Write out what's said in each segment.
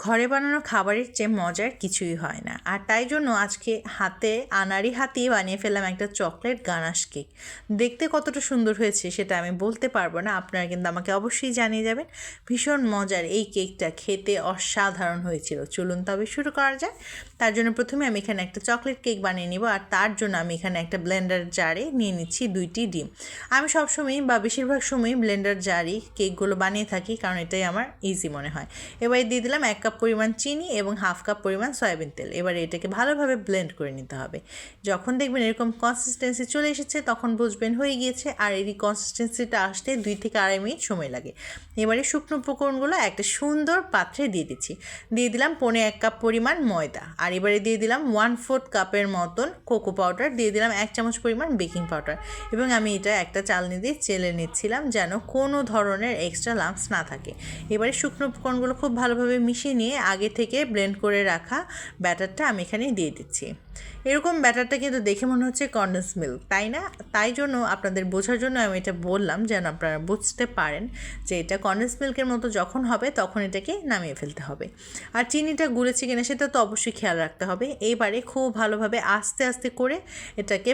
ঘরে বানানো খাবারের চেয়ে মজার কিছুই হয় না। আর তাই জন্য আজকে হাতেই বানিয়ে ফেললাম একটা চকলেট গানাশ কেক। দেখতে কতটা সুন্দর হয়েছে সেটা আমি বলতে পারবো না, আপনারা কিন্তু আমাকে অবশ্যই জানিয়ে যাবেন। ভীষণ মজার এই কেকটা, খেতে অসাধারণ হয়েছিল। চলুন তবে শুরু করা যায়। তার জন্য প্রথমে আমি এখানে একটা চকলেট কেক বানিয়ে নিব, আর তার জন্য আমি এখানে একটা ব্লেন্ডার জারে নিয়ে নিচ্ছি 2টি ডিম। আমি সবসময়ই বা বেশিরভাগ সময়ই ব্লেন্ডার জারই কেকগুলো বানিয়ে থাকি, কারণ এটাই আমার ইজি মনে হয়। এবারে দিয়ে দিলাম 1 কাপ পরিমাণ চিনি এবং 1/2 কাপ পরিমাণ সয়াবিন তেল। এবারে এটাকে ভালোভাবে ব্লেন্ড করে নিতে হবে। যখন দেখবেন এরকম কনসিস্টেন্সি চলে এসেছে তখন বুঝবেন হয়ে গিয়েছে। আর এই কনসিস্টেন্সিটা আসতে 2 থেকে 2.5 মিনিট সময় লাগে। এবারে শুকনো উপকরণগুলো একটা সুন্দর পাত্রে দিয়ে দিচ্ছি। দিয়ে দিলাম 1.25 কাপ পরিমাণ ময়দা, আর এবারে দিয়ে দিলাম 1/4 কাপের মতন কোকো পাউডার, দিয়ে দিলাম 1 চামচ পরিমাণ বেকিং পাউডার, এবং আমি এটা একটা চালনি দিয়ে চেলে নিচ্ছিলাম যেন কোনো ধরনের এক্সট্রা লাম্পস না থাকে। এবারে শুকনো উপকরণগুলো খুব ভালোভাবে মিশিয়ে নিয়ে আগে থেকে ব্লেন্ড করে রাখা ব্যাটারটা আমি এখানে দিয়ে দিচ্ছি। এরকম ব্যাটারটা কিন্তু দেখে মনে হচ্ছে কনডেন্স মিল্ক, তাই না? তাই জন্য আপনাদের বোঝার জন্য আমি এটা বললাম, যেন আপনারা বুঝতে পারেন যে এটা কনডেন্স মিল্কের মতো যখন হবে তখন এটাকে নামিয়ে ফেলতে হবে। আর চিনিটা গুলেছে কিনা সেটা তো অবশ্যই খেয়াল রাখতে হবে। এইবারে খুব ভালোভাবে আস্তে আস্তে করে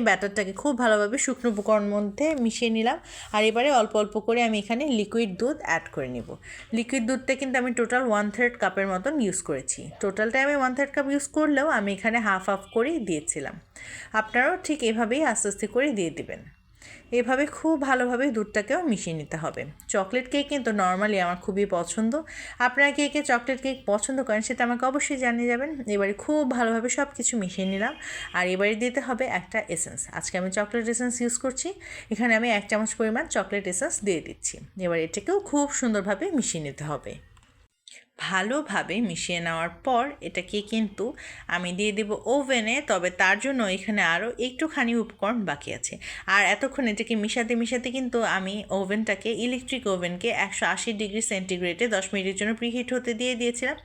ব্যাটারটাকে খুব ভালোভাবে শুকনো উপকরণের মধ্যে মিশিয়ে নিলাম। আর এবারে অল্প অল্প করে আমি এখানে লিকুইড দুধ অ্যাড করে নিব। লিকুইড দুধটা কিন্তু আমি টোটাল 1/3 কাপের মতন ইউজ করেছি। টোটালটা আমি 1/3 কাপ ইউজ করলেও আমি এখানে হাফ করেই দিয়েছিলাম। আপনারাও ঠিক এভাবেই আস্তে আস্তে করে দিয়ে দিবেন। এভাবে খুব ভালোভাবে দুধটাকেও মিশিয়ে নিতে হবে। চকলেট কেক কিন্তু নর্মালি আমার খুবই পছন্দ। আপনারা কে চকলেট কেক পছন্দ করেন সেটা আমাকে অবশ্যই জানিয়ে যাবেন। এবারে খুব ভালোভাবে সব কিছু মিশিয়ে নিলাম। আর এবারে দিতে হবে একটা এসেন্স। আজকে আমি চকলেট এসেন্স ইউজ করছি। এখানে আমি 1 চামচ পরিমাণ চকলেট এসেন্স দিয়ে দিচ্ছি। এবার এটাকেও খুব সুন্দরভাবে মিশিয়ে নিতে হবে। ভালোভাবে মিশিয়ে নেওয়ার পর এটাকে কিন্তু আমি দিয়ে দেব ওভেনে। তবে তার জন্য এখানে আরও একটুখানি উপকরণ বাকি আছে। আর এতক্ষণ এটাকে মিশাতে কিন্তু আমি ইলেকট্রিক ওভেনকে 180 ডিগ্রি সেন্টিগ্রেডে 10 মিনিটের জন্য প্রিহিট হতে দিয়েছিলাম।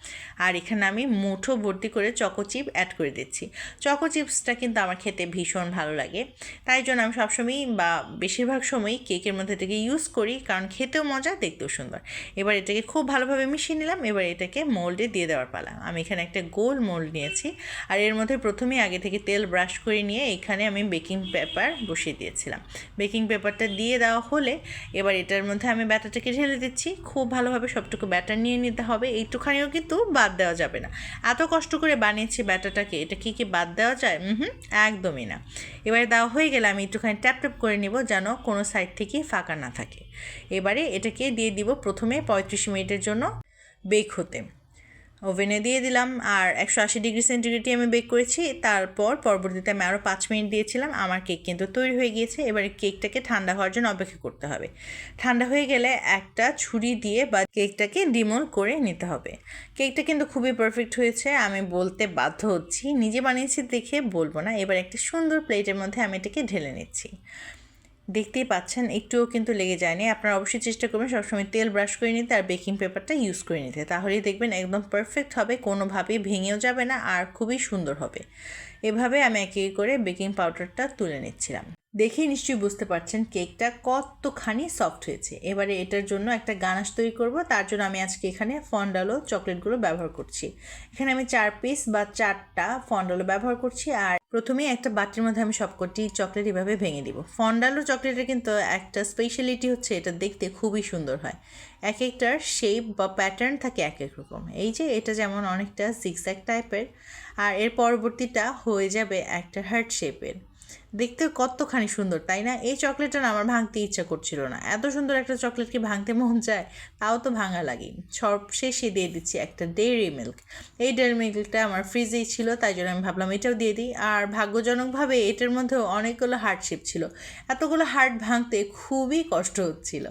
আর এখানে আমি মুঠো ভর্তি করে চকো চিপ অ্যাড করে দিচ্ছি। চকো চিপসটা কিন্তু আমার খেতে ভীষণ ভালো লাগে, তাই জন্য আমি সবসময়ই বা বেশিরভাগ সময়ই কেকের মধ্যে এটাকে ইউজ করি, কারণ খেতেও মজা, দেখতেও সুন্দর। এবার এটাকে খুব ভালোভাবে মিশিয়ে নিলাম। এবার এটাকে মোল্ডে দিয়ে দেওয়ার পালা। আমি এখানে একটা গোল মোল্ড নিয়েছি, আর এর মধ্যে প্রথমেই আগে থেকে তেল ব্রাশ করে নিয়ে এখানে আমি বেকিং পেপার বসিয়ে দিয়েছিলাম। বেকিং পেপারটা দিয়ে দেওয়া হলে এবার এটার মধ্যে আমি ব্যাটারটাকে ঢেলে দিচ্ছি। খুব ভালোভাবে সবটুকু ব্যাটার নিয়ে নিতে হবে, এইটুখানিও কিন্তু বাদ দেওয়া যাবে না। এত কষ্ট করে বানিয়েছি ব্যাটারটাকে, এটা কি বাদ দেওয়া যায়? একদমই না। এবারে দেওয়া হয়ে গেলে আমি একটুখানি ট্যাপ করে নিব যেন কোনো সাইড থেকে ফাঁকা না থাকে। এবারে এটাকে দিয়ে দিব প্রথমে 35 মিনিটের জন্য বেক হতে। ওভেনে দিয়ে দিলাম, আর 180 ডিগ্রি সেন্টিগ্রেডে আমি বেক করেছি। তারপর পরবর্তীতে আমি আরও 5 মিনিট দিয়েছিলাম। আমার কেক কিন্তু তৈরি হয়ে গিয়েছে। এবারে কেকটাকে ঠান্ডা হওয়ার জন্য অপেক্ষা করতে হবে। ঠান্ডা হয়ে গেলে একটা ছুরি দিয়ে বা কেকটাকে ডিমোল্ড করে নিতে হবে। কেকটা কিন্তু খুবই পারফেক্ট হয়েছে, আমি বলতে বাধ্য হচ্ছি। নিজে বানিয়েছি দেখে বলবো না। এবার একটা সুন্দর প্লেটের মধ্যে আমি এটাকে ঢেলে নিচ্ছি। দেখতেই পাচ্ছেন একটুও কিন্তু লেগে যায়নি। আপনারা অবশ্যই চেষ্টা করবেন সবসময় তেল ব্রাশ করে নিতে আর বেকিং পেপারটা ইউজ করে নিতে, তাহলেই দেখবেন একদম পারফেক্ট হবে, কোনোভাবেই ভেঙেও যাবে না আর খুবই সুন্দর হবে। এভাবে আমি এক এক করে বেকিং পাউডারটা তুলে নিচ্ছিলাম। দেখেই নিশ্চয়ই বুঝতে পারছেন কেকটা কতখানি সফট হয়েছে। এবারে এটার জন্য একটা গানাশ তৈরি করব। তার জন্য আমি আজকে এখানে ফন্ডালো চকলেটগুলো ব্যবহার করছি। এখানে আমি 4 পিস বা 4টা ফন্ডালো ব্যবহার করছি। আর প্রথমেই একটা বাটির মধ্যে আমি সবকটি চকলেট এভাবে ভেঙে দিব। ফন্ডালো চকলেটের কিন্তু একটা স্পেশালিটি হচ্ছে এটা দেখতে খুবই সুন্দর হয়। এক একটার শেপ বা প্যাটার্ন থাকে এক এক রকম। এই যে এটা যেমন অনেকটা জিগজ্যাগ টাইপের, আর এর পরবর্তীটা হয়ে যাবে একটা হার্ট শেপের। দেখতে কতখানি সুন্দর, তাই না? এই চকলেটটা না আমার ভাঙতে ইচ্ছা করছিল না। এত সুন্দর একটা চকলেটকে ভাঙতে মন চায়? তাও তো ভাঙা লাগে। সবশেষে দিয়ে দিচ্ছি একটা ডেইরি মিল্ক। এই ডেইরি মিল্কটা আমার ফ্রিজেই ছিল, তাই জন্য আমি ভাবলাম এটাও দিয়ে দিই। আর ভাগ্যজনকভাবে এটার মধ্যেও অনেকগুলো হার্ট শেপ ছিল। এতগুলো হার্ট ভাঙতে খুবই কষ্ট হচ্ছিল।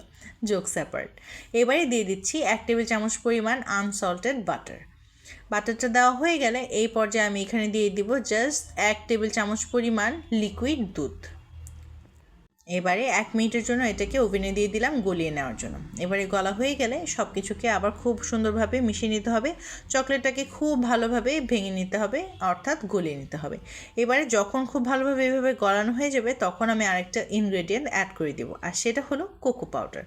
Jokes apart. এবারে দিয়ে দিচ্ছি 1 টেবিল চামচ পরিমাণ আনসল্টেড বাটার। বাটারটা দেওয়া হয়ে গেলে এই পর্যায়ে আমি এখানে দিয়ে দিব জাস্ট 1 টেবিল চামচ পরিমাণ লিকুইড দুধ। এবারে 1 মিনিটের জন্য এটাকে ওভেনে দিয়ে দিলাম গলিয়ে নেওয়ার জন্য। এবারে গলা হয়ে গেলে সব কিছুকে আবার খুব সুন্দরভাবে মিশিয়ে নিতে হবে। চকলেটটাকে খুব ভালোভাবে ভেঙে নিতে হবে, অর্থাৎ গলিয়ে নিতে হবে। এবারে যখন খুব ভালোভাবে এভাবে গলানো হয়ে যাবে তখন আমি আরেকটা ইনগ্রেডিয়েন্ট অ্যাড করে দেবো, আর সেটা হলো কোকো পাউডার।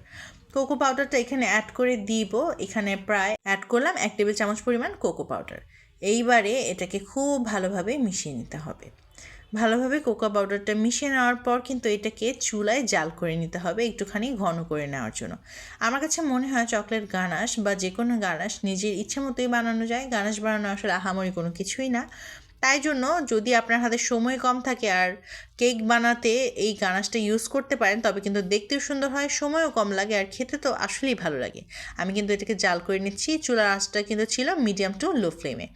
কোকো পাউডারটা এখানে অ্যাড করে দিব। এখানে প্রায় অ্যাড করলাম 1 টেবিল চামচ পরিমাণ কোকো পাউডার। এইবারে এটাকে খুব ভালোভাবে মিশিয়ে নিতে হবে। ভালোভাবে কোকো পাউডারটা মিশিয়ে নেওয়ার পর কিন্তু এটাকে চুলায় জাল করে নিতে হবে একটুখানি ঘন করে নেওয়ার জন্য। আমার কাছে মনে হয় চকলেট গানাশ বা যে কোনো গানাশ নিজের ইচ্ছে মতোই বানানো যায়। গানাশ বানানো আসলে আহামরি কোনো কিছুই না। তাই জন্য যদি আপনার হাতে সময় কম থাকে আর কেক বানাতে এই গানাশটা ইউজ করতে পারেন তবে কিন্তু দেখতেও সুন্দর হয়, সময়ও কম লাগে, আর খেতে তো আসলেই ভালো লাগে। আমি কিন্তু এটাকে জাল করে নিচ্ছি। চুলার আঁচটা কিন্তু ছিল মিডিয়াম টু লো ফ্লেমে।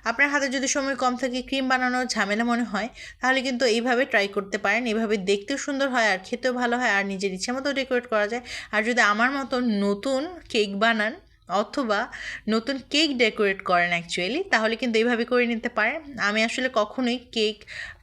আপনার হাতে যদি সময় কম থাকে, ক্রিম বানানোর ঝামেলা মনে হয়, তাহলে কিন্তু এইভাবে ট্রাই করতে পারেন। এভাবে দেখতেও সুন্দর হয় আর খেতেও ভালো হয়, আর নিজের ইচ্ছা মতো ডেকোরেট করা যায়। আর যদি আমার মতো নতুন কেক বানান অথবা নতুন কেক ডেকোরেট করেন অ্যাকচুয়ালি, তাহলে কিন্তু এইভাবে করে নিতে পারেন। আমি আসলে কখনোই কেক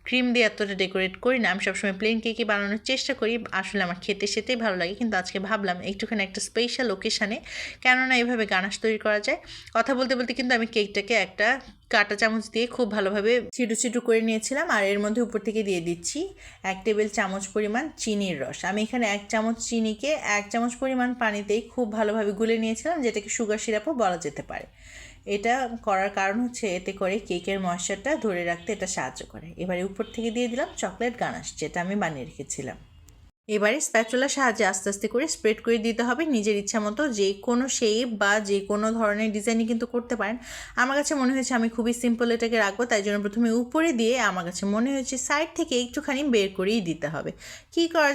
ক্রিম দিয়ে এতটা ডেকোরেট করি না। আমি সবসময় প্লেন কেকই বানানোর চেষ্টা করি। আসলে আমার খেতে সেটাই ভালো লাগে। কিন্তু আজকে ভাবলাম একটুখানি একটা স্পেশাল ওকেশানে কেননা এইভাবে গানাশ তৈরি করা যায়। কথা বলতে বলতে কিন্তু আমি কেকটাকে একটা কাঁটা চামচ দিয়ে খুব ভালোভাবে ছিটু ছিটু করে নিয়েছিলাম। আর এর মধ্যে উপর থেকে দিয়ে দিচ্ছি 1 টেবিল চামচ পরিমাণ চিনির রস। আমি এখানে 1 চামচ চিনিকে 1 চামচ পরিমাণ পানিতেই খুব ভালোভাবে গুলে নিয়েছিলাম, যেটাকে সুগার সিরাপও বলা যেতে পারে। এটা করার কারণ হচ্ছে এতে করে কেকের ময়েশ্চারটা ধরে রাখতে এটা সাহায্য করে। এবারে উপর থেকে দিয়ে দিলাম চকলেট গানাশ, যেটা আমি বানিয়ে রেখেছিলাম। এবারে স্প্যাচুলার সাহায্যে আস্তে আস্তে করে স্প্রেড করে দিতে হবে নিজের ইচ্ছা মতো। যে কোনো শেপ বা যে কোনো ধরনের ডিজাইনই কিন্তু করতে পারেন। আমার কাছে মনে হয়েছে আমি খুবই সিম্পল এটাকে রাখবো, তাই জন্য প্রথমে উপরে দিয়ে আমার কাছে মনে হয়েছে সাইড থেকে একটুখানি বের করেই দিতে হবে। কী করা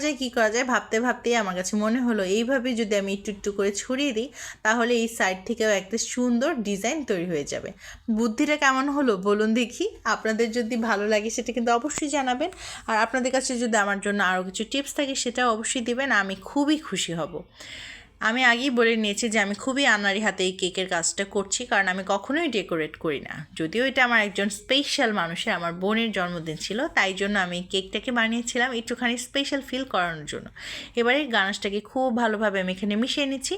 যায় ভাবতে ভাবতেই আমার কাছে মনে হলো এইভাবে যদি আমি একটু একটু করে ছড়িয়ে দিই তাহলে এই সাইড থেকেও একটা সুন্দর ডিজাইন তৈরি হয়ে যাবে। বুদ্ধিটা কেমন হলো বলুন দেখি। আপনাদের যদি ভালো লাগে সেটা কিন্তু অবশ্যই জানাবেন। আর আপনাদের কাছে যদি আমার জন্য আরও কিছু টিপস থাকে সেটাও অবশ্যই দেবেন, আমি খুবই খুশি হব। আমি আগেই বলে নিয়েছি যে আমি খুবই আনাড়ি হাতে এই কেকের কাজটা করছি, কারণ আমি কখনোই ডেকোরেট করি না। যদিও এটা আমার একজন স্পেশাল মানুষের, আমার বোনের জন্মদিন ছিল, তাই জন্য আমি কেকটাকে বানিয়েছিলাম একটুখানি স্পেশাল ফিল করানোর জন্য। এবারে গানাশটাকে খুব ভালোভাবে আমি এখানে মিশিয়ে নিচ্ছি।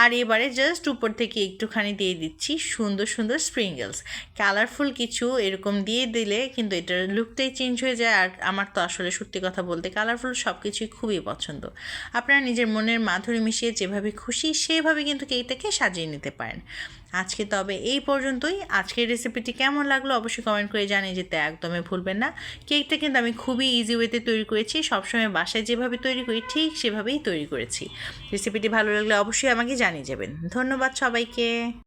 আর এবারে জাস্ট উপর থেকে একটুখানি দিয়ে দিচ্ছি সুন্দর সুন্দর স্প্রিঙ্গলস। কালারফুল কিছু এরকম দিয়ে দিলে কিন্তু এটার লুকটাই চেঞ্জ হয়ে যায়। আর আমার তো আসলে সত্যি কথা বলতে কালারফুল সব কিছুই খুবই পছন্দ। আপনারা নিজের মনের মাধুরী মিশিয়ে যেভাবে খুশি সেভাবে কিন্তু কেকটাকে সাজিয়ে নিতে পারেন। আজকে তবে এই পর্যন্তই। আজকের রেসিপিটি কেমন লাগলো অবশ্যই কমেন্ট করে জানিয়ে যেতে একদমই ভুলবেন না। কেকটা কিন্তু আমি খুবই ইজি ওয়েতে তৈরি করেছি, সবসময় বাসায় যেভাবে তৈরি করি ঠিক সেভাবেই তৈরি করেছি। রেসিপিটি ভালো লাগলে অবশ্যই আমাকে জানিয়ে যাবেন। ধন্যবাদ সবাইকে।